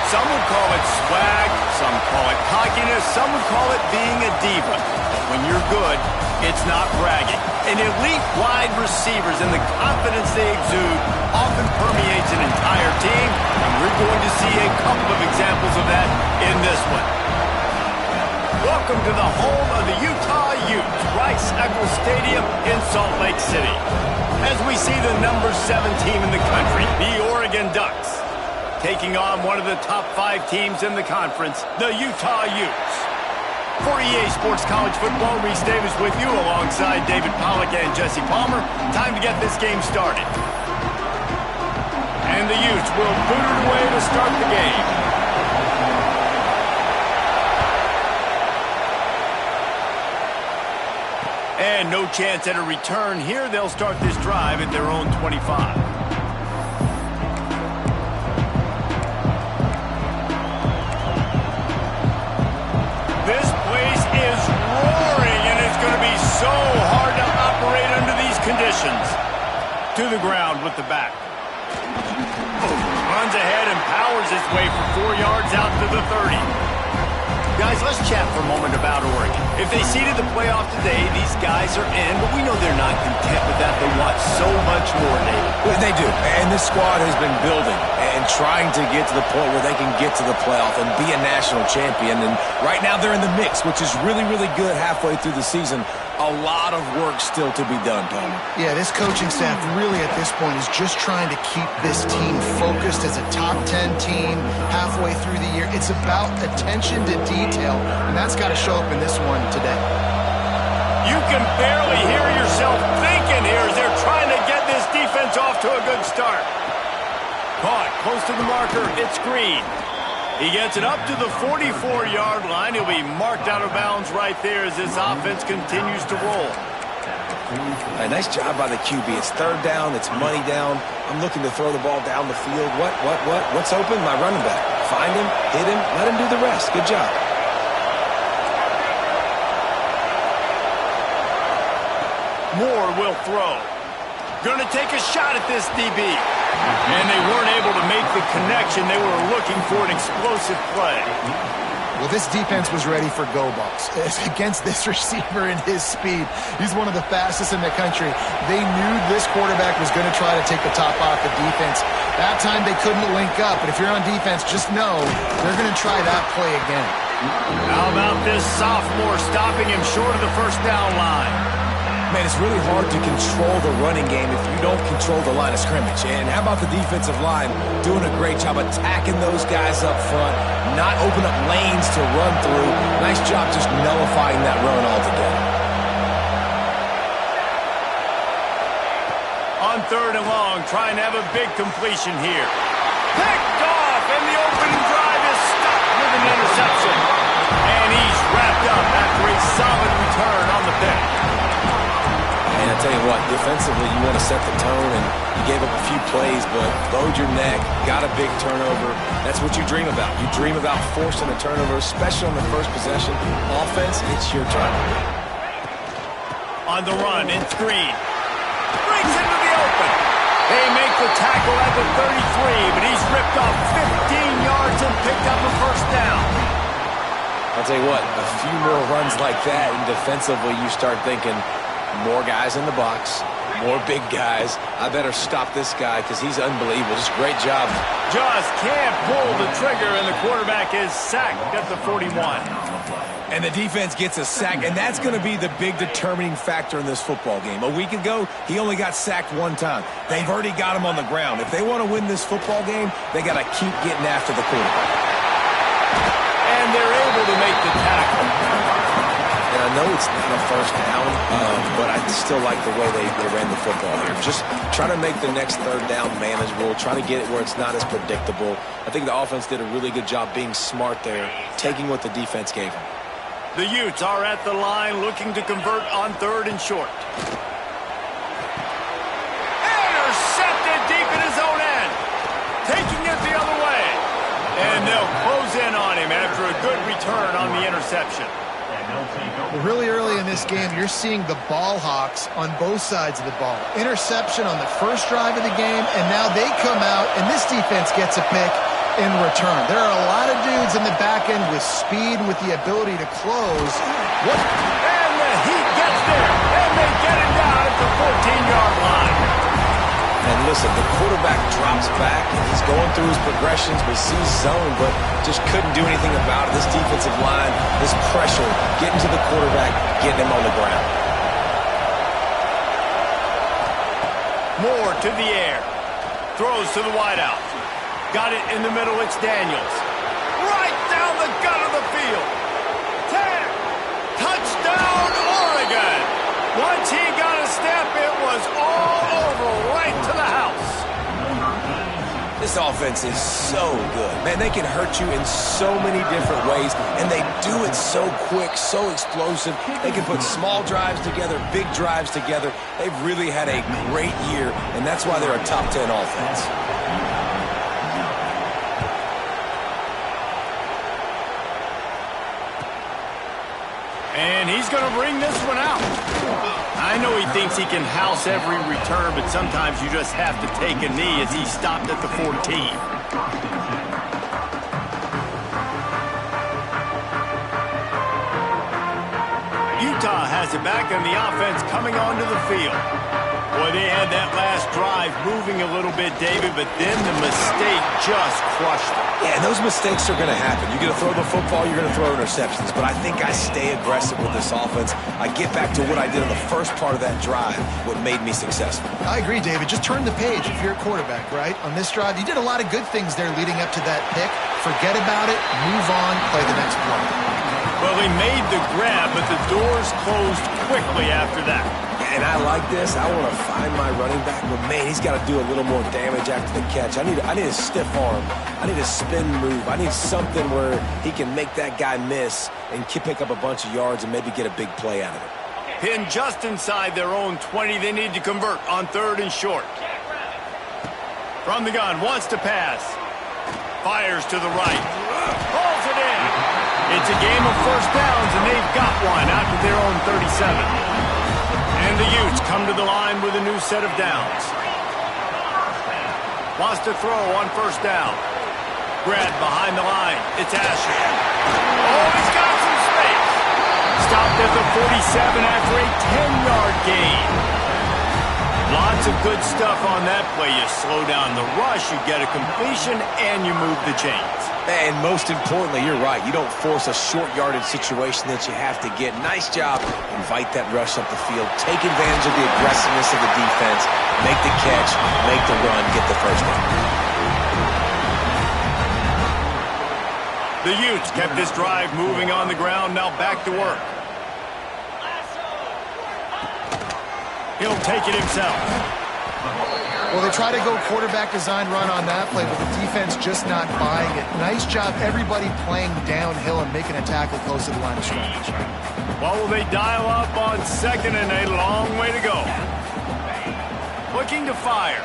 Some would call it swag, some call it cockiness, some would call it being a diva. When you're good, it's not bragging. And elite wide receivers and the confidence they exude often permeates an entire team, and we're going to see a couple of examples of that in this one. Welcome to the home of the Utah Utes, Rice-Eccles Stadium in Salt Lake City. As we see the number 7 team in the country, the Oregon Ducks, taking on one of the top 5 teams in the conference, the Utah Utes. For EA Sports College Football, Reese Davis with you alongside David Pollack and Jesse Palmer. Time to get this game started. And the Utes will boot it away to start the game. And no chance at a return here. They'll start this drive at their own 25. This place is roaring, and it's going to be so hard to operate under these conditions. To the ground with the back. Runs ahead and powers his way for 4 yards out to the 30. Guys, let's chat for a moment about Oregon. If they seeded the playoff today, these guys are in, but we know they're not content with that. They want so much more, David. Well, they do, and this squad has been building and trying to get to the point where they can get to the playoff and be a national champion. And right now they're in the mix, which is really, really good halfway through the season. A lot of work still to be done, Palmer. Yeah, this coaching staff really at this point is just trying to keep this team focused as a top 10 team halfway through the year. It's about attention to detail, and that's got to show up in this one today. You can barely hear yourself thinking here as they're trying to get this defense off to a good start. Caught close to the marker. It's Green. He gets it up to the 44-yard line. He'll be marked out of bounds right there as this offense continues to roll. A nice job by the QB. It's third down. It's money down. I'm looking to throw the ball down the field. What's open? My running back. Find him, hit him, let him do the rest. Good job. Moore will throw. Going to take a shot at this DB. And they weren't able to make the connection. They were looking for an explosive play. Well, this defense was ready for go balls against this receiver and his speed. He's one of the fastest in the country. They knew this quarterback was going to try to take the top off the defense. That time they couldn't link up, but if you're on defense, just know they're going to try that play again. How about this sophomore stopping him short of the first down line? Man, it's really hard to control the running game if you don't control the line of scrimmage. And how about the defensive line doing a great job attacking those guys up front, not open up lanes to run through. Nice job just nullifying that run altogether. On third and long, trying to have a big completion here. Picked off, and the opening drive is stopped with an interception. And he's wrapped up after a solid return on the pick. And I tell you what, defensively, you want to set the tone, and you gave up a few plays, but bowed your neck, got a big turnover. That's what you dream about. You dream about forcing a turnover, especially on the first possession. Offense, it's your turn. On the run, it's Green. Brings into the open. They make the tackle at the 33, but he's ripped off 15 yards and picked up a first down. I'll tell you what, a few more runs like that, and defensively you start thinking, more guys in the box, more big guys. I better stop this guy because he's unbelievable. Just great job. Just can't pull the trigger, and the quarterback is sacked at the 41. And the defense gets a sack, and that's going to be the big determining factor in this football game. A week ago, he only got sacked one time. They've already got him on the ground. If they want to win this football game, they got to keep getting after the quarterback. And they're able to make the tackle. And I know it's not a first down, but I still like the way they ran the football here. Just try to make the next third down manageable, try to get it where it's not as predictable. I think the offense did a really good job being smart there, taking what the defense gave them. The Utes are at the line looking to convert on third and short. Intercepted deep in his own end. Taking it the other way. And they'll close in on him after a good return on the interception. Well, really early in this game, you're seeing the ball hawks on both sides of the ball. Interception on the first drive of the game, and now they come out, and this defense gets a pick. in return. There are a lot of dudes in the back end with speed, with the ability to close. What? And the Heat gets there, and they get him down at the 14-yard line. And listen, the quarterback drops back, and he's going through his progressions, but sees zone, but just couldn't do anything about it. This defensive line, this pressure, getting to the quarterback, getting him on the ground. Moore to the air. Throws to the wideout. Got it in the middle, it's Daniels. Right down the gut of the field. 10. Touchdown, Oregon. Once he got a step, it was all over, right to the house. This offense is so good. Man, they can hurt you in so many different ways, and they do it so quick, so explosive. They can put small drives together, big drives together. They've really had a great year, and that's why they're a top 10 offense. And he's going to bring this one out. I know he thinks he can house every return, but sometimes you just have to take a knee as he stopped at the 14. Utah has it back on the offense coming onto the field. Boy, they had that last drive moving a little bit, David, but then the mistake just crushed them. Yeah, and those mistakes are going to happen. You're going to throw the football, you're going to throw interceptions. But I think I stay aggressive with this offense. I get back to what I did in the first part of that drive, what made me successful. I agree, David. Just turn the page if you're a quarterback, right? On this drive, you did a lot of good things there leading up to that pick. Forget about it, move on, play the next play. Well, he made the grab, but the doors closed quickly after that. And I like this. I want to find my running back, but man, he's got to do a little more damage after the catch. I need a stiff arm. I need a spin move. I need something where he can make that guy miss and pick up a bunch of yards and maybe get a big play out of it. Pinned just inside their own 20. They need to convert on 3rd and short. From the gun, wants to pass. Fires to the right. Pulls it in. It's a game of first downs, and they've got one out to their own 37. And the Utes come to the line with a new set of downs. Wants to throw on 1st down. Brad behind the line. It's Asher. Oh, he's got some space. Stopped at the 47 after a 10-yard gain. Lots of good stuff on that play. You slow down the rush, you get a completion, and you move the chains. And most importantly, you're right. You don't force a short yardage situation that you have to get. Nice job. Invite that rush up the field. Take advantage of the aggressiveness of the defense. Make the catch. Make the run. Get the first down. The Utes kept this drive moving on the ground. Now back to work. He'll take it himself. Well, they try to go quarterback design run on that play, but the defense just not buying it. Nice job, everybody playing downhill and making a tackle close to the line of scrimmage. Well, will they dial up on 2nd and a long way to go? Looking to fire.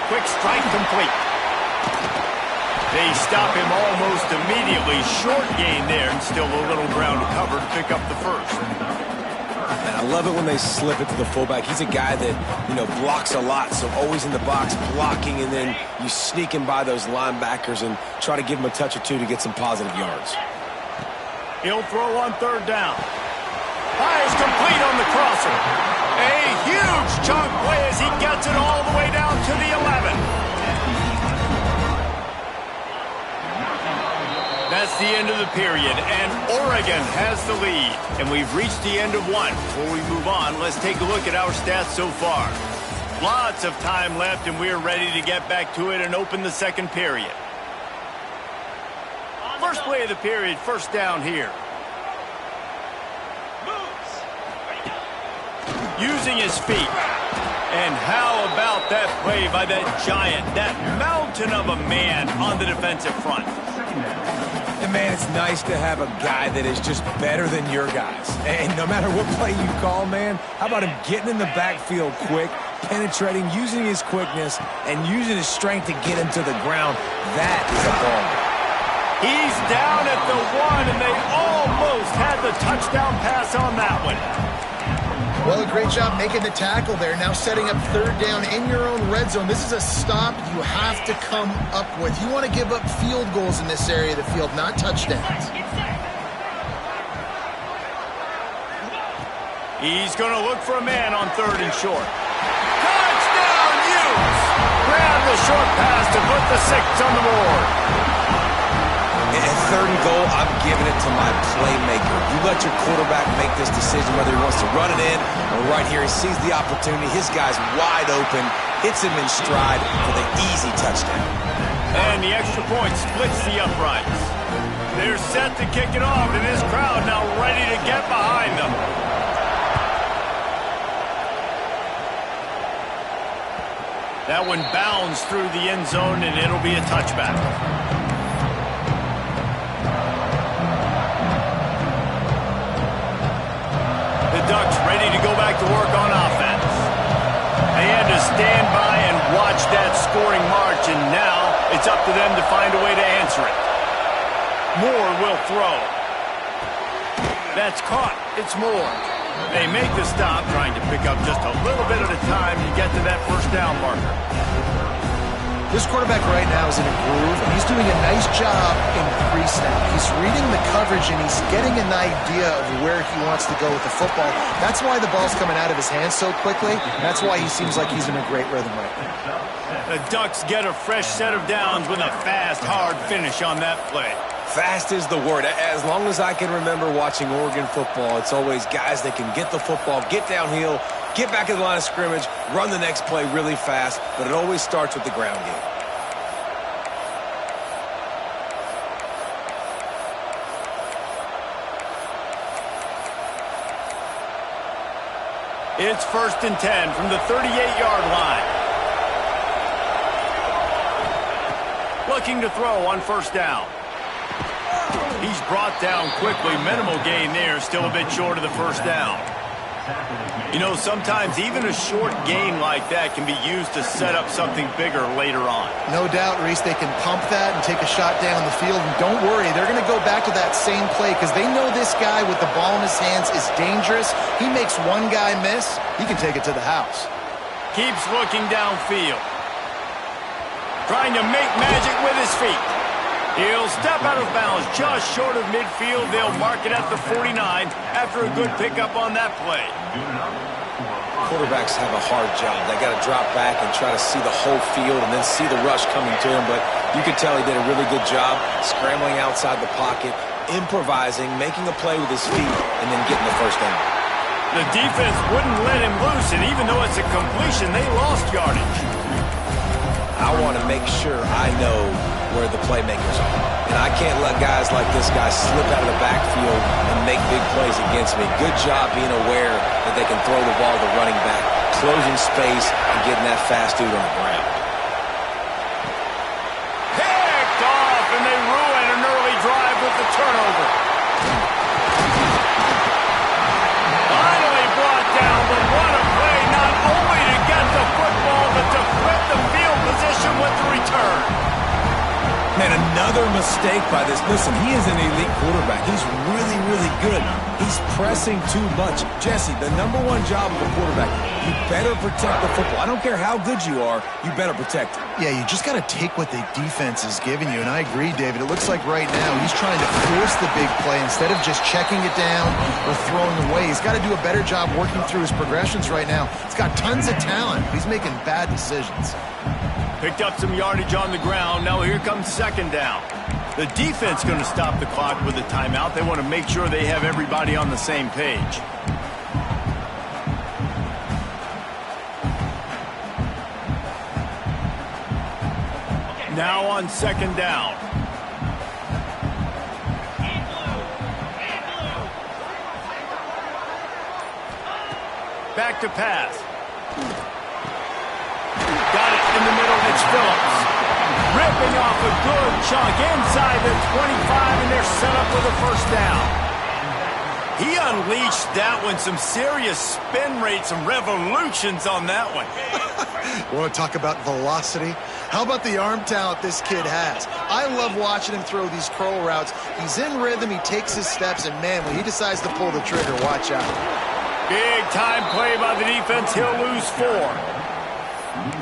Quick strike complete. They stop him almost immediately. Short gain there, and still a little ground to cover to pick up the first. And I love it when they slip it to the fullback. He's a guy that, blocks a lot, so always in the box blocking, and then you sneak him by those linebackers and try to give him a touch or two to get some positive yards. He'll throw on 3rd down. Fires complete on the crosser. A huge chunk play as he gets it all the way down to the 11. That's the end of the period, and Oregon has the lead. And we've reached the end of one. Before we move on, let's take a look at our stats so far. Lots of time left, and we're ready to get back to it and open the 2nd period. First play of the period, 1st down here. Using his feet. And how about that play by that giant, that mountain of a man on the defensive front? And, man, it's nice to have a guy that is just better than your guys. And no matter what play you call, man, how about him getting in the backfield quick, penetrating, using his quickness, and using his strength to get him to the ground? That is a ball. He's down at the 1, and they almost had the touchdown pass on that one. Well, a great job making the tackle there. Now setting up third down in your own red zone. This is a stop you have to come up with. You want to give up field goals in this area of the field, not touchdowns. He's going to look for a man on third and short. Touchdown, Utes! Grab the short pass to put the 6 on the board. At third and goal, I'm giving it to my playmaker. You let your quarterback make this decision whether he wants to run it in or right here. He sees the opportunity. His guy's wide open, hits him in stride for the easy touchdown. And the extra point splits the uprights. They're set to kick it off, and this crowd now ready to get behind them. That one bounds through the end zone, and it'll be a touchback. The Ducks ready to go back to work on offense. They had to stand by and watch that scoring march, and now it's up to them to find a way to answer it. Moore will throw. That's caught. It's Moore. They make the stop, trying to pick up just a little bit at a time to get to that first down marker. This quarterback right now is in a groove, and he's doing a nice job in pre-snap. He's reading the coverage, and he's getting an idea of where he wants to go with the football. That's why the ball's coming out of his hands so quickly. That's why he seems like he's in a great rhythm right now. The Ducks get a fresh set of downs with a fast, hard finish on that play. Fast is the word. As long as I can remember watching Oregon football, it's always guys that can get the football, get downhill, get back in the line of scrimmage, run the next play really fast, but it always starts with the ground game. It's 1st and 10 from the 38-yard line. Looking to throw on first down. He's brought down quickly. Minimal gain there. Still a bit short of the first down. You know, sometimes even a short gain like that can be used to set up something bigger later on. No doubt, Reese, they can pump that and take a shot down the field. And don't worry, they're going to go back to that same play because they know this guy with the ball in his hands is dangerous. He makes one guy miss, he can take it to the house. Keeps looking downfield. Trying to make magic with his feet. He'll step out of bounds just short of midfield. They'll mark it at the 49 after a good pickup on that play. Quarterbacks have a hard job. They got to drop back and try to see the whole field and then see the rush coming to him. But you can tell he did a really good job scrambling outside the pocket, improvising, making a play with his feet, and then getting the first down. The defense wouldn't let him loose, and even though it's a completion, they lost yardage. I want to make sure I know where the playmakers are. And I can't let guys like this guy slip out of the backfield and make big plays against me. Good job being aware that they can throw the ball to the running back, closing space, and getting that fast dude on the ground. Picked off, and they ruin an early drive with the turnover. Finally brought down, but what a play, not only to get the football, but to flip the field position with the return. Man, another mistake by this. Listen, he is an elite quarterback. He's really, really good. He's pressing too much. Jesse, the #1 job of a quarterback, you better protect the football. I don't care how good you are, you better protect it. Yeah, you just got to take what the defense is giving you. And I agree, David. It looks like right now he's trying to force the big play instead of just checking it down or throwing away. He's got to do a better job working through his progressions right now. He's got tons of talent. He's making bad decisions. Picked up some yardage on the ground. Now here comes second down. The defense going to stop the clock with a timeout. They want to make sure they have everybody on the same page. Now on second down. Back to pass. Got it in the middle. It's Phillips. Ripping off a good chunk inside the 25, and they're set up with a first down. He unleashed that one. Some serious spin rate, some revolutions on that one. You want to talk about velocity? How about the arm talent this kid has? I love watching him throw these curl routes. He's in rhythm. He takes his steps, and man, when he decides to pull the trigger, watch out. Big-time play by the defense. He'll lose 4.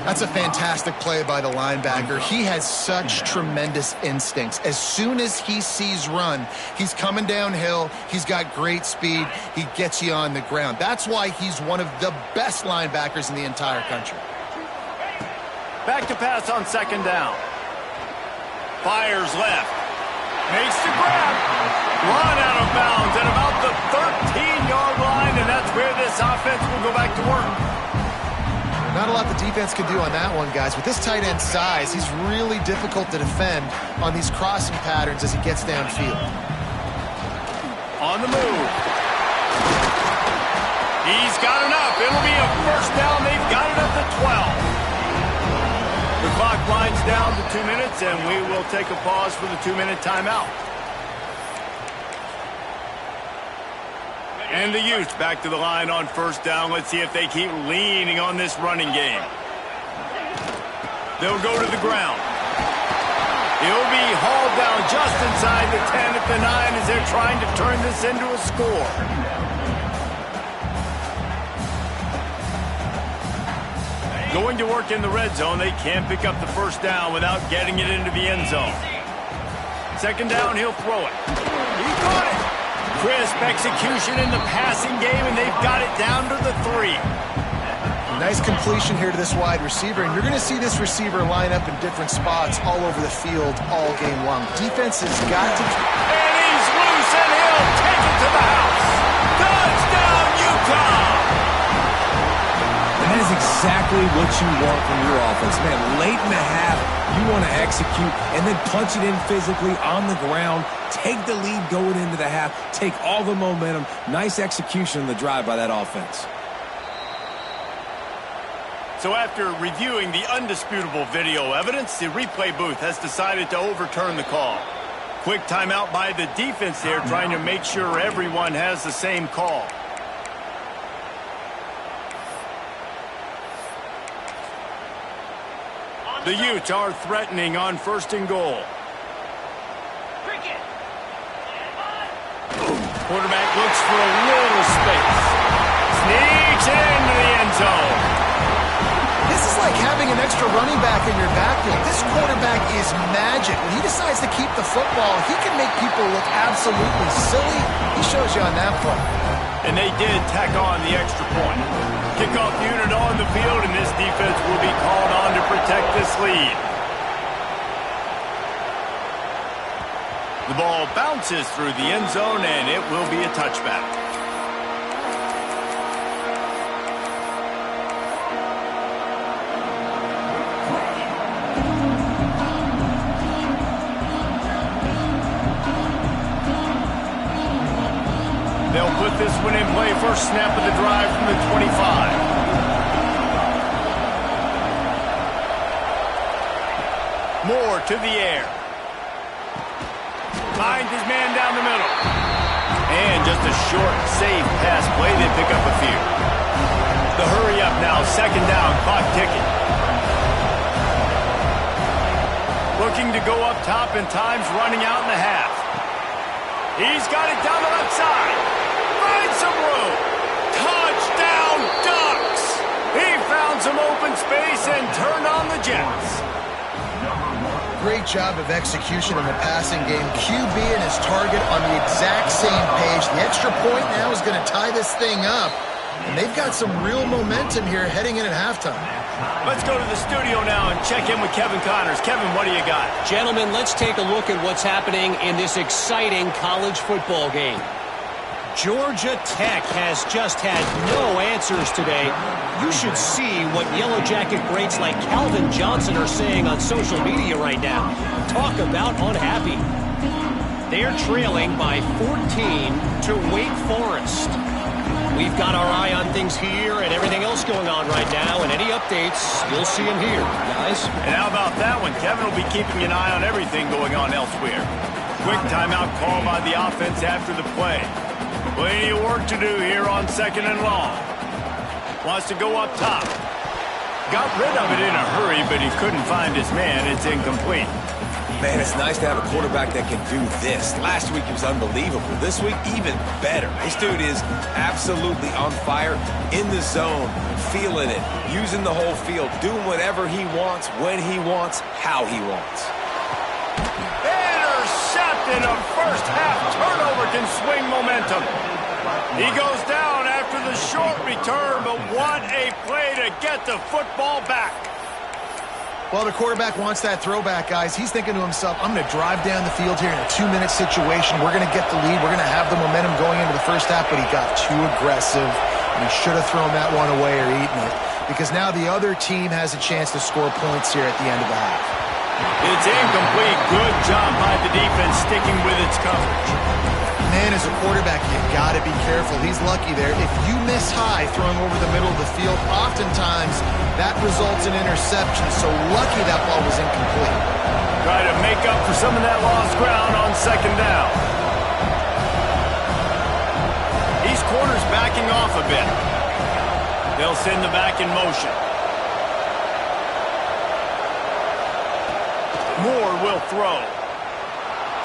That's a fantastic play by the linebacker. He has such tremendous instincts. As soon as he sees run, he's coming downhill. He's got great speed. He gets you on the ground. That's why he's one of the best linebackers in the entire country. Back to pass on 2nd down. Fires left. Makes the grab. Run out of bounds at about the 13-yard line, and that's where this offense will go back to work. Not a lot the defense can do on that one, guys. With this tight end size, he's really difficult to defend on these crossing patterns as he gets downfield. On the move. He's got enough. It'll be a 1st down. They've got it up to 12. The clock winds down to 2 minutes, and we will take a pause for the 2-minute timeout. And the Utes back to the line on 1st down. Let's see if they keep leaning on this running game. They'll go to the ground. He'll be hauled down just inside the 10 at the 9 as they're trying to turn this into a score. Going to work in the red zone. They can't pick up the 1st down without getting it into the end zone. 2nd down, he'll throw it. He got it. Crisp execution in the passing game, and they've got it down to the 3. Nice completion here to this wide receiver, and you're going to see this receiver line up in different spots all over the field all game long. Defense has got to... And he's loose, and he'll take it to the house. Touchdown, Utah! And that is exactly what you want from your offense. Man, late in the half, you want to execute and then punch it in physically on the ground. Take the lead going into the half. Take all the momentum. Nice execution on the drive by that offense. So after reviewing the undisputable video evidence, the replay booth has decided to overturn the call. Quick timeout by the defense there, trying to make sure everyone has the same call. The Utes are threatening on 1st and goal. Quarterback looks for a little space. Sneaks into the end zone. This is like having an extra running back in your backfield. This quarterback is magic. When he decides to keep the football, he can make people look absolutely silly. He shows you on that play. And they did tack on the extra point. Kickoff unit on the field, and this defense will be called on to protect this lead. The ball bounces through the end zone, and it will be a touchback. They'll put this one in play. First snap of the drive from the 25. Moore to the air. Finds his man down the middle. And just a short, safe pass play. They pick up a few. The hurry up now. 2nd down. Clock ticking. Looking to go up top, and time's running out in the half. He's got it down the left side. Finds some room. Touchdown, Ducks! He found some open space and turned on the Jets. Great job of execution in the passing game. QB and his target on the exact same page. The extra point now is going to tie this thing up. And they've got some real momentum here heading in at halftime. Let's go to the studio now and check in with Kevin Connors. Kevin, what do you got? Gentlemen, let's take a look at what's happening in this exciting college football game. Georgia Tech has just had no answers today. You should see what Yellow Jacket greats like Calvin Johnson are saying on social media right now. Talk about unhappy. They're trailing by 14 to Wake Forest. We've got our eye on things here and everything else going on right now, and any updates, you'll see them here, guys. And how about that one? Kevin will be keeping an eye on everything going on elsewhere. Quick timeout call by the offense after the play. Plenty of work to do here on 2nd and long. Wants to go up top. Got rid of it in a hurry, but he couldn't find his man. It's incomplete. Man, it's nice to have a quarterback that can do this. Last week he was unbelievable. This week, even better. This dude is absolutely on fire, in the zone, feeling it, using the whole field, doing whatever he wants, when he wants, how he wants. Intercepted. A first-half turnover can swing momentum. He goes down after the short return, but what a play to get the football back. Well, the quarterback wants that throwback, guys. He's thinking to himself, I'm going to drive down the field here in a 2-minute situation. We're going to get the lead. We're going to have the momentum going into the first half, but he got too aggressive, and he should have thrown that one away or eaten it, because now the other team has a chance to score points here at the end of the half. It's incomplete. Good job by the defense sticking with its coverage. Man, as a quarterback, you got to be careful. He's lucky there. If you miss high throwing over the middle of the field, oftentimes that results in interception. So lucky that ball was incomplete. Try to make up for some of that lost ground on second down. These corners backing off a bit. They'll send the back in motion. Moore will throw.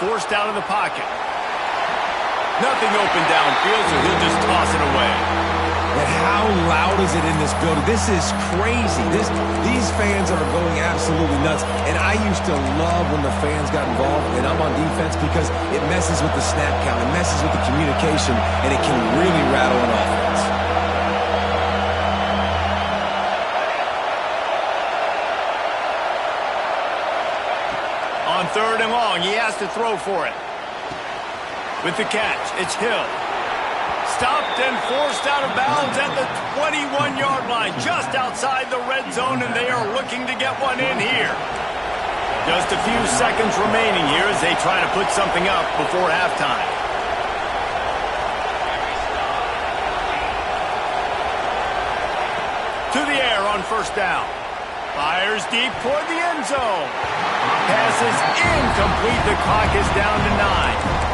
Forced out of the pocket. Nothing open downfield, so he'll just toss it away. And how loud is it in this building? This is crazy. These fans are going absolutely nuts. And I used to love when the fans got involved, and I'm on defense, because it messes with the snap count, it messes with the communication, and it can really rattle an offense. On 3rd and long, he has to throw for it. With the catch, it's Hill. Stopped and forced out of bounds at the 21-yard line, just outside the red zone, and they are looking to get one in here. Just a few seconds remaining here as they try to put something up before halftime. To the air on 1st down. Fires deep toward the end zone. Pass is incomplete. The clock is down to 9.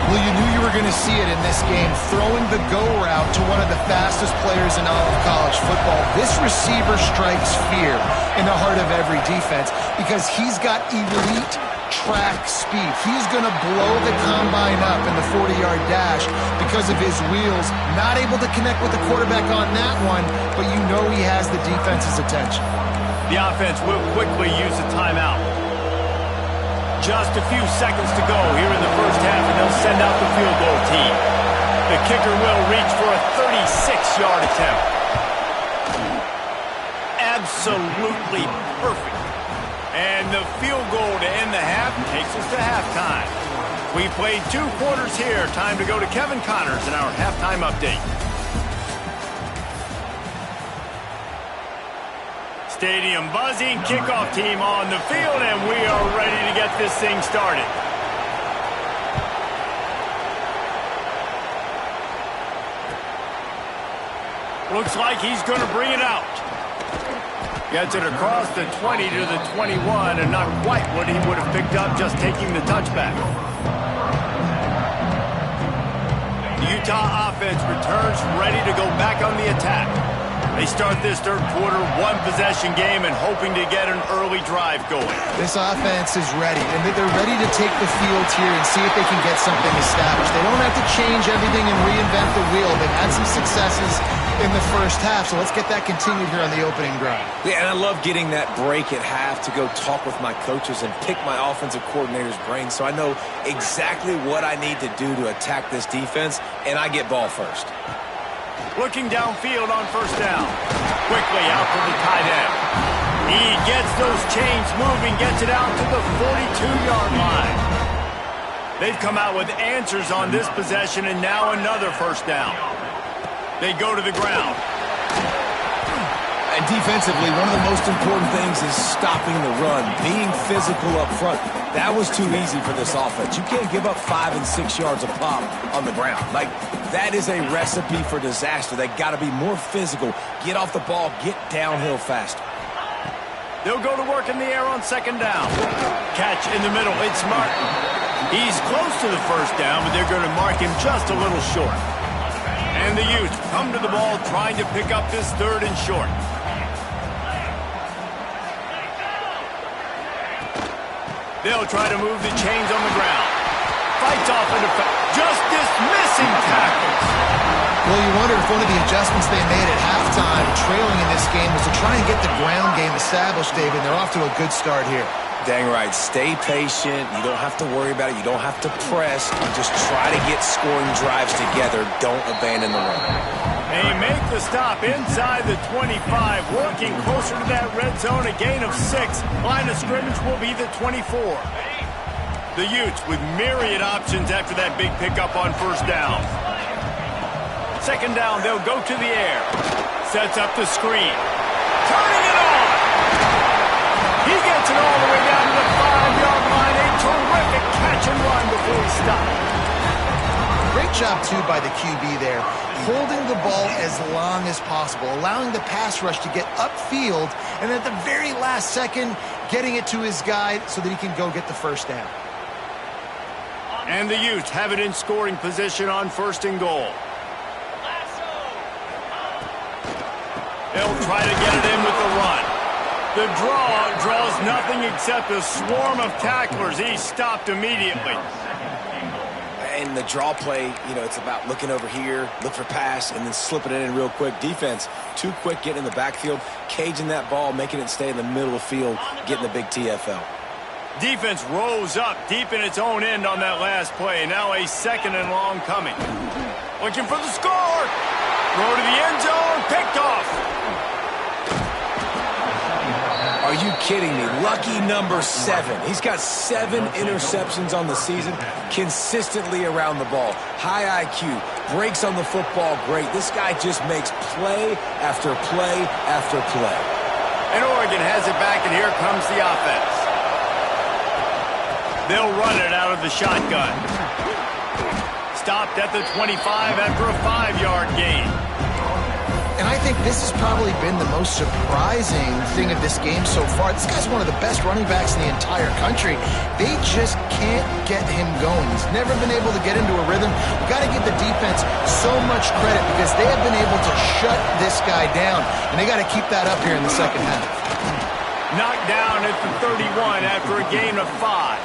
Well, you knew you were going to see it in this game, throwing the go route to one of the fastest players in all of college football. This receiver strikes fear in the heart of every defense because he's got elite track speed. He's going to blow the combine up in the 40-yard dash because of his wheels. Not able to connect with the quarterback on that one, but you know he has the defense's attention. The offense will quickly use a timeout. Just a few seconds to go here in the first half, and they'll send out the field goal team. The kicker will reach for a 36-yard attempt. Absolutely perfect. And the field goal to end the half takes us to halftime. We played 2 quarters here. Time to go to Kevin Connors in our halftime update. Stadium buzzing, kickoff team on the field, and we are ready to get this thing started. Looks like he's going to bring it out. Gets it across the 20 to the 21, and not quite what he would have picked up just taking the touchback. The Utah offense returns ready to go back on the attack. They start this third quarter, 1-possession game, and hoping to get an early drive going. This offense is ready, and they're ready to take the field here and see if they can get something established. They don't have to change everything and reinvent the wheel. They've had some successes in the first half, so let's get that continued here on the opening drive. Yeah, and I love getting that break at half to go talk with my coaches and pick my offensive coordinator's brain so I know exactly what I need to do to attack this defense, and I get ball first. Looking downfield on first down. Quickly out for the tight end. He gets those chains moving, gets it out to the 42-yard line. They've come out with answers on this possession, and now another first down. They go to the ground. And defensively, one of the most important things is stopping the run, being physical up front. That was too easy for this offense. You can't give up 5 and 6 yards of pop on the ground. Like, that is a recipe for disaster. They got to be more physical, get off the ball, get downhill faster. They'll go to work in the air on second down. Catch in the middle. It's Martin. He's close to the first down, but they're going to mark him just a little short. And the Utes come to the ball trying to pick up this 3rd and short. They'll try to move the chains on the ground. Fights off into just dismissing tackles. Well, you wonder if one of the adjustments they made at halftime, trailing in this game, was to try and get the ground game established, David. They're off to a good start here. Dang right. Stay patient. You don't have to worry about it. You don't have to press. You just try to get scoring drives together. Don't abandon the run. They make the stop inside the 25, working closer to that red zone, a gain of 6. Line of scrimmage will be the 24. The Utes with myriad options after that big pickup on first down. Second down, they'll go to the air. Sets up the screen. Turning it on! He gets it all the way down to the 5-yard line. A terrific catch and run before he stopped. Great job, too, by the QB there, holding the ball as long as possible, allowing the pass rush to get upfield, and at the very last second, getting it to his guy so that he can go get the first down. And the Utes have it in scoring position on first and goal. They'll try to get it in with the run. The draw draws nothing except a swarm of tacklers. He's stopped immediately. And the draw play, you know, it's about looking over here, look for pass, and then slipping it in real quick. Defense, too quick getting in the backfield, caging that ball, making it stay in the middle of the field, getting the big TFL. Defense rose up deep in its own end on that last play. Now a second and long coming. Looking for the score. Throw to the end zone. Picked off. Are you kidding me? Lucky number 7. He's got 7 interceptions on the season, consistently around the ball. High IQ, breaks on the football great. This guy just makes play after play after play. And Oregon has it back, and here comes the offense. They'll run it out of the shotgun. Stopped at the 25 after a 5-yard gain. And I think this has probably been the most surprising thing of this game so far. This guy's one of the best running backs in the entire country. They just can't get him going. He's never been able to get into a rhythm. You've got to give the defense so much credit because they have been able to shut this guy down. And they got to keep that up here in the second half. Knocked down at the 31 after a gain of 5.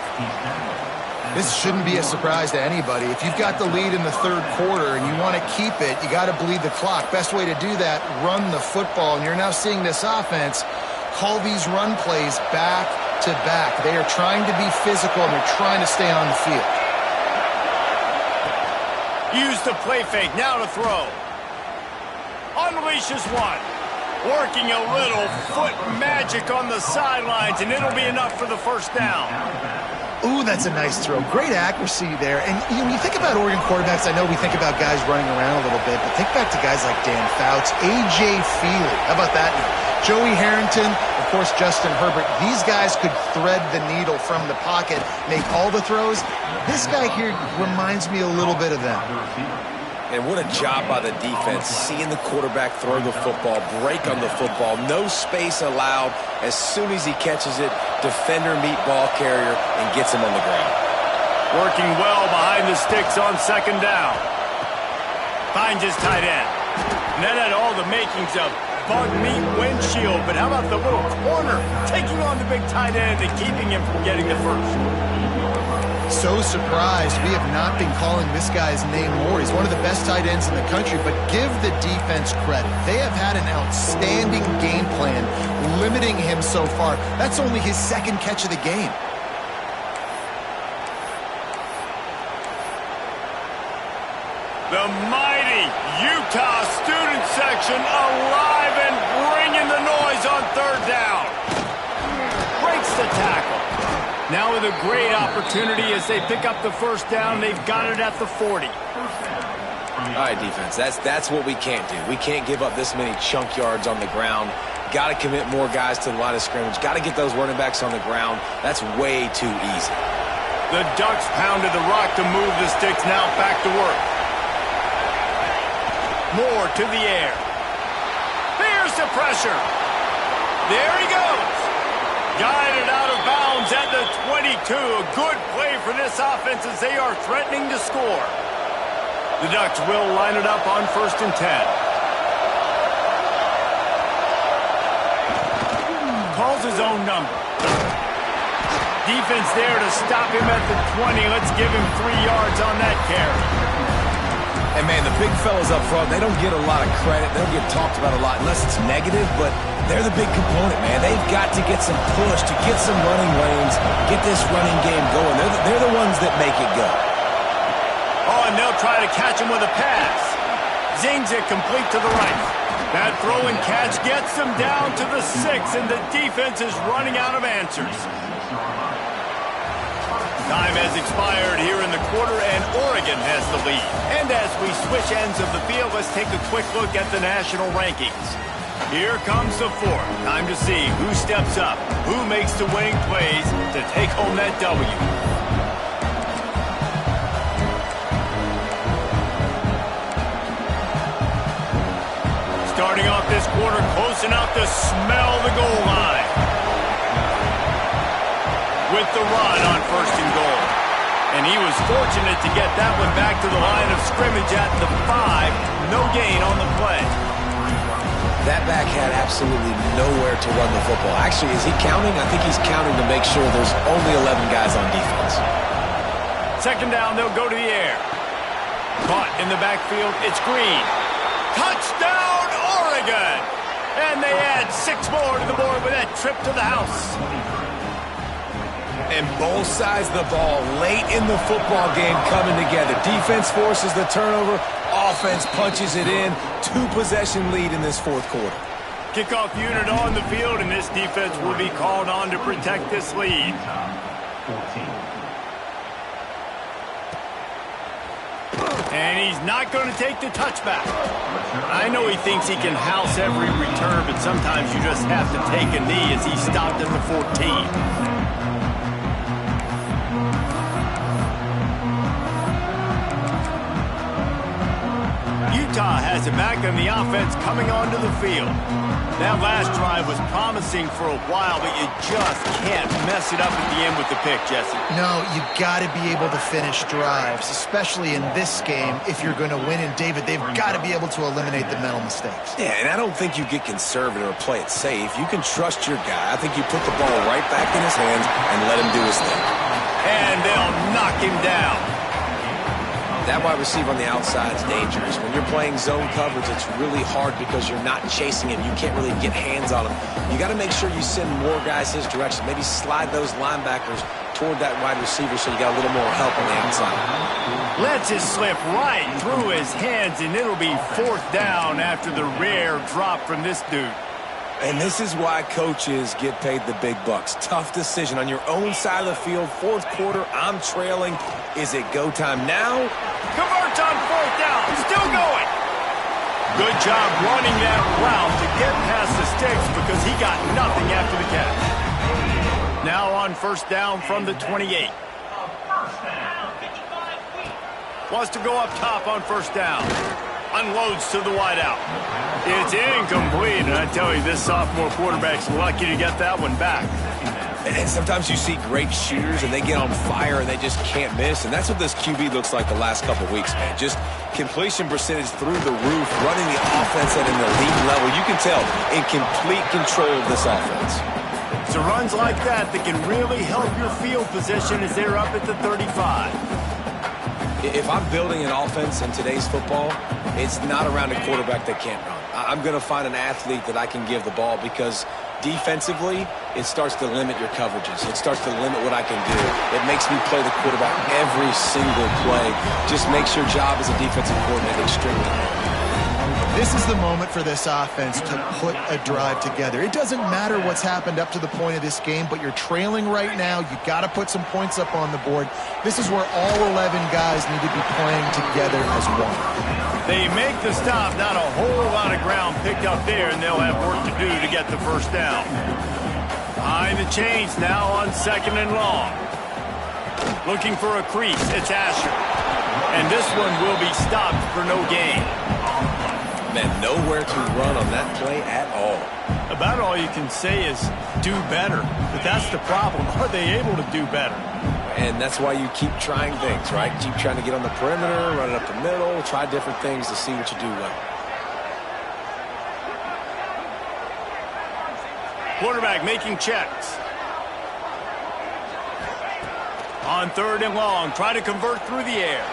This shouldn't be a surprise to anybody. If you've got the lead in the third quarter and you want to keep it, you got to bleed the clock. Best way to do that, run the football. And you're now seeing this offense call these run plays back to back. They are trying to be physical and they're trying to stay on the field. Use the play fake, now to throw. Unleashes one. Working a little foot magic on the sidelines, and it'll be enough for the first down. Ooh, that's a nice throw. Great accuracy there. And when you think about Oregon quarterbacks, I know we think about guys running around a little bit, but think back to guys like Dan Fouts, A.J. Feely. How about that now? Joey Harrington, of course, Justin Herbert. These guys could thread the needle from the pocket, make all the throws. This guy here reminds me a little bit of them. And what a job by the defense, seeing the quarterback throw the football, break on the football, no space allowed. As soon as he catches it, defender meet ball carrier and gets him on the ground. Working well behind the sticks on second down. Finds his tight end. And that had all the makings of bug meat windshield, but how about the little corner taking on the big tight end and keeping him from getting the first? So surprised we have not been calling this guy's name more. He's one of the best tight ends in the country, but give the defense credit. They have had an outstanding game plan limiting him so far. That's only his second catch of the game. The mighty Utah student section alive and bringing the noise on third down. Breaks the tackle. Now with a great opportunity as they pick up the first down. They've got it at the 40. All right, defense, that's what we can't do. We can't give up this many chunk yards on the ground. Got to commit more guys to the line of scrimmage. Got to get those running backs on the ground. That's way too easy. The Ducks pounded the rock to move the sticks. Now back to work. Moore to the air. Here's the pressure. There he goes. Guided out of bounds at the 22. A good play for this offense as they are threatening to score. The Ducks will line it up on 1st and 10. Calls his own number. Defense there to stop him at the 20. Let's give him 3 yards on that carry. And, man, the big fellas up front, they don't get a lot of credit. They don't get talked about a lot unless it's negative, but they're the big component, man. They've got to get some push, to get some running lanes, get this running game going. They're the ones that make it go. Oh, and they'll try to catch him with a pass. Zings it complete to the right. That throw and catch gets them down to the 6, and the defense is running out of answers. Time has expired here in the quarter, and Oregon has the lead. And as we switch ends of the field, let's take a quick look at the national rankings. Here comes the 4th. Time to see who steps up, who makes the winning plays to take home that W. Starting off this quarter close enough to smell the goal line. With the run on 1st and goal. And he was fortunate to get that one back to the line of scrimmage at the 5. No gain on the play. That back had absolutely nowhere to run the football. Actually, is he counting? I think he's counting to make sure there's only 11 guys on defense. 2nd down, they'll go to the air. Caught in the backfield, it's Green. Touchdown, Oregon! And they add 6 more to the board with that trip to the house. And both sides of the ball late in the football game coming together. Defense forces the turnover. Offense punches it in. 2-possession lead in this 4th quarter. Kickoff unit on the field, and this defense will be called on to protect this lead. And he's not going to take the touchback. I know he thinks he can house every return, but sometimes you just have to take a knee as he stopped at the 14. Utah has it back on the offense coming onto the field. That last drive was promising for a while, but you just can't mess it up at the end with the pick, Jesse. No, you got to be able to finish drives, especially in this game. If you're going to win, and David, they've got to be able to eliminate the mental mistakes. Yeah, and I don't think you get conservative or play it safe. You can trust your guy. I think you put the ball right back in his hands and let him do his thing. And they'll knock him down. That wide receiver on the outside is dangerous. When you're playing zone coverage, it's really hard because you're not chasing him. You can't really get hands on him. You got to make sure you send more guys his direction. Maybe slide those linebackers toward that wide receiver so you got a little more help on the outside. Lets it slip right through his hands, and it'll be 4th down after the rare drop from this dude. And this is why coaches get paid the big bucks. Tough decision on your own side of the field. 4th quarter, I'm trailing. Is it go time now? Converts on 4th down. Still going. Good job running that route to get past the sticks because he got nothing after the catch. Now on 1st down from the 28. Wants to go up top on 1st down. Unloads to the wideout. It's incomplete, and I tell you, this sophomore quarterback's lucky to get that one back. And sometimes you see great shooters, and they get on fire, and they just can't miss. And that's what this QB looks like the last couple weeks, man. Just completion percentage through the roof, running the offense at an elite level. You can tell in complete control of this offense. It's runs like that that can really help your field position as they're up at the 35. If I'm building an offense in today's football, it's not around a quarterback that can't run. I'm going to find an athlete that I can give the ball because defensively, it starts to limit your coverages. It starts to limit what I can do. It makes me play the quarterback every single play. Just makes your job as a defensive coordinator extremely hard. This is the moment for this offense to put a drive together. It doesn't matter what's happened up to the point of this game, but you're trailing right now. You got to put some points up on the board. This is where all 11 guys need to be playing together as one. They make the stop, not a whole lot of ground picked up there, and they'll have work to do to get the 1st down. Behind the chains now on 2nd and long. Looking for a crease, it's Asher. And this one will be stopped for no gain. Man, nowhere to run on that play at all. About all you can say is do better. But that's the problem. Are they able to do better? And that's why you keep trying things, right? Keep trying to get on the perimeter, run it up the middle, try different things to see what you do well. Quarterback making checks. On 3rd and long, try to convert through the air.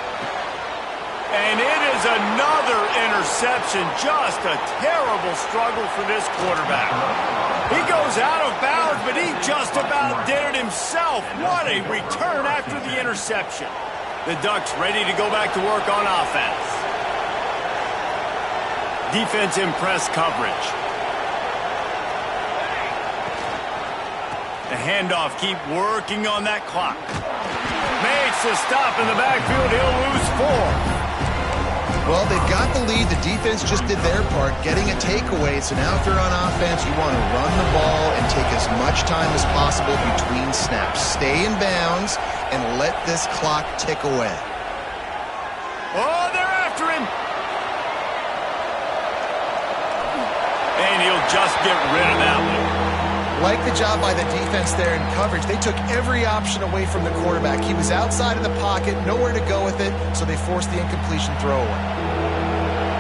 And it is another interception. Just a terrible struggle for this quarterback. He goes out of bounds, but he just about did it himself. What a return after the interception. The Ducks ready to go back to work on offense. Defense in press coverage. The handoff, keep working on that clock. Makes the stop in the backfield. He'll lose 4. Well, they've got the lead. The defense just did their part, getting a takeaway. So now if you're on offense, you want to run the ball and take as much time as possible between snaps. Stay in bounds and let this clock tick away. Oh, they're after him. And he'll just get rid of that one. Like the job by the defense there in coverage. They took every option away from the quarterback. He was outside of the pocket, nowhere to go with it, so they forced the incompletion throwaway.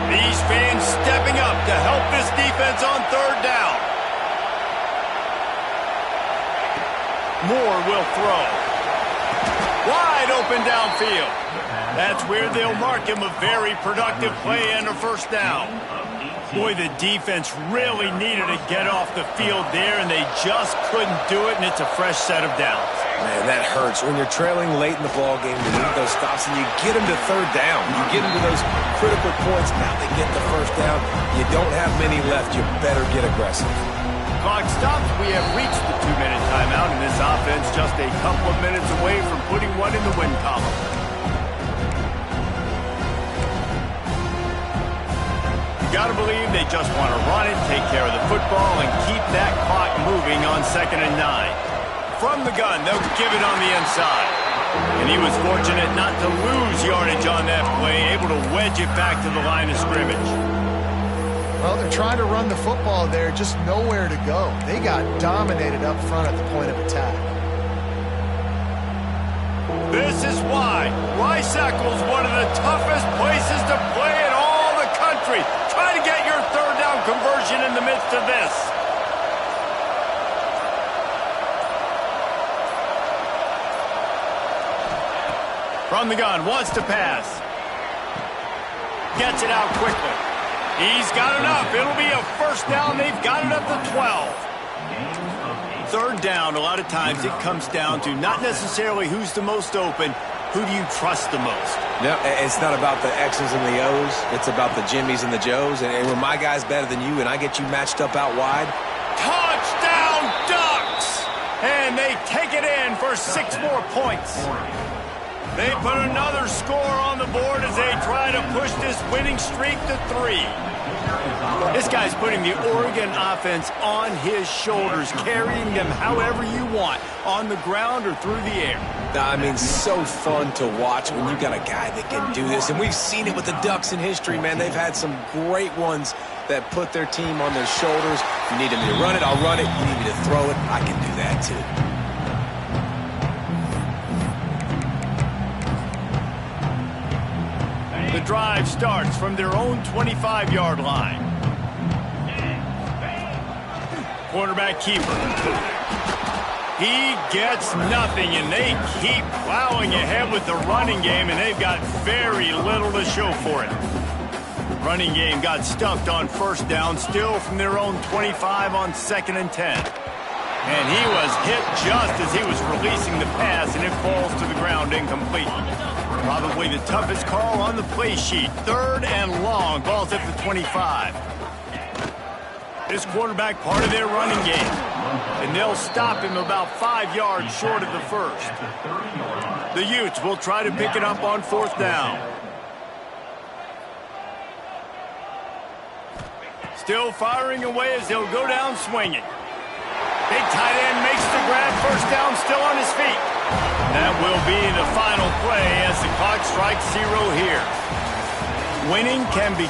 These fans stepping up to help this defense on 3rd down. Moore will throw. Wide open downfield. That's where they'll mark him a very productive play and a 1st down. Boy, the defense really needed to get off the field there, and they just couldn't do it, and it's a fresh set of downs. Man, that hurts. When you're trailing late in the ball game, you need those stops, and you get them to 3rd down. You get them to those critical points. Now they get the 1st down. You don't have many left. You better get aggressive. Clock stops. We have reached the 2-minute timeout, and this offense just a couple of minutes away from putting one in the win column. Got to believe they just want to run it, take care of the football, and keep that clock moving on 2nd and 9. From the gun, they'll give it on the inside. And he was fortunate not to lose yardage on that play, able to wedge it back to the line of scrimmage. Well, they're trying to run the football there, just nowhere to go. They got dominated up front at the point of attack. This is why Rice-Eccles is one of the toughest places to play in all the country. Try to get your 3rd down conversion in the midst of this. From the gun, wants to pass. Gets it out quickly. He's got enough. It'll be a 1st down. They've got it up to 12. 3rd down, a lot of times it comes down to not necessarily who's the most open, who do you trust the most? No, it's not about the X's and the O's. It's about the Jimmys and the Joes. And when my guy's better than you and I get you matched up out wide. Touchdown, Ducks! And they take it in for 6 more points. They put another score on the board as they try to push this winning streak to 3. This guy's putting the Oregon offense on his shoulders, carrying them however you want, on the ground or through the air. I mean, so fun to watch when you got a guy that can do this. And we've seen it with the Ducks in history, man. They've had some great ones that put their team on their shoulders. You need me to run it, I'll run it. You need me to throw it, I can do that too. The drive starts from their own 25-yard line. Quarterback keeper. He gets nothing, and they keep plowing ahead with the running game, and they've got very little to show for it. Running game got stuffed on 1st down, still from their own 25 on 2nd and 10. And he was hit just as he was releasing the pass, and it falls to the ground incomplete. Probably the toughest call on the play sheet. 3rd and long. Ball's at the 25. This quarterback part of their running game. And they'll stop him about 5 yards short of the 1st. The Utes will try to pick it up on 4th down. Still firing away as they'll go down swinging. Big tight end makes the grab. 1st down, still on his feet. That will be the final play as the clock strikes 0 here. Winning can be